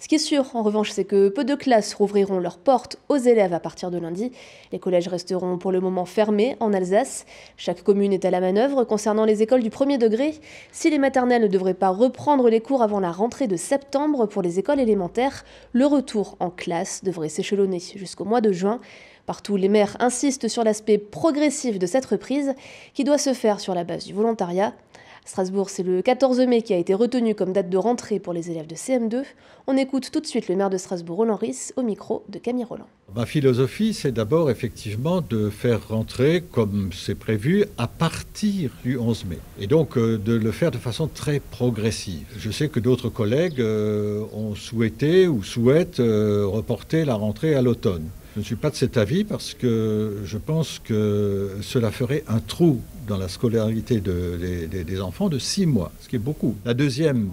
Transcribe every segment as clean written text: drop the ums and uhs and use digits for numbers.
Ce qui est sûr, en revanche, c'est que peu de classes rouvriront leurs portes aux élèves à partir de lundi. Les collèges resteront pour le moment fermés en Alsace. Chaque commune est à la manœuvre concernant les écoles du premier degré. Si les maternelles ne devraient pas reprendre les cours avant la rentrée de septembre pour les écoles élémentaires, le retour en classe devrait s'échelonner jusqu'au mois de juin. Partout, les maires insistent sur l'aspect progressif de cette reprise qui doit se faire sur la base du volontariat. À Strasbourg, c'est le 14 mai qui a été retenu comme date de rentrée pour les élèves de CM2. On écoute tout de suite le maire de Strasbourg, Roland Ries, au micro de Camille Roland. Ma philosophie, c'est d'abord effectivement de faire rentrer, comme c'est prévu, à partir du 11 mai. Et donc de le faire de façon très progressive. Je sais que d'autres collègues ont souhaité ou souhaitent reporter la rentrée à l'automne. Je ne suis pas de cet avis parce que je pense que cela ferait un trou dans la scolarité des enfants de 6 mois, ce qui est beaucoup. La deuxième,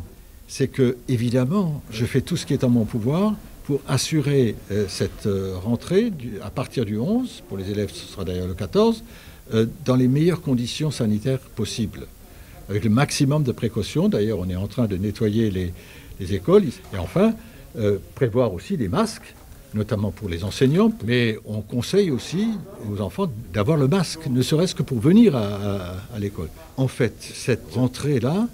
c'est que, évidemment, je fais tout ce qui est en mon pouvoir pour assurer cette rentrée à partir du 11, pour les élèves ce sera d'ailleurs le 14, dans les meilleures conditions sanitaires possibles, avec le maximum de précautions. D'ailleurs, on est en train de nettoyer les écoles. Et enfin, prévoir aussi des masques, notamment pour les enseignants, mais on conseille aussi aux enfants d'avoir le masque, ne serait-ce que pour venir à l'école. En fait, cette rentrée-là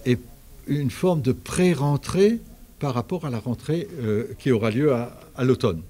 est une forme de pré-rentrée par rapport à la rentrée qui aura lieu à l'automne.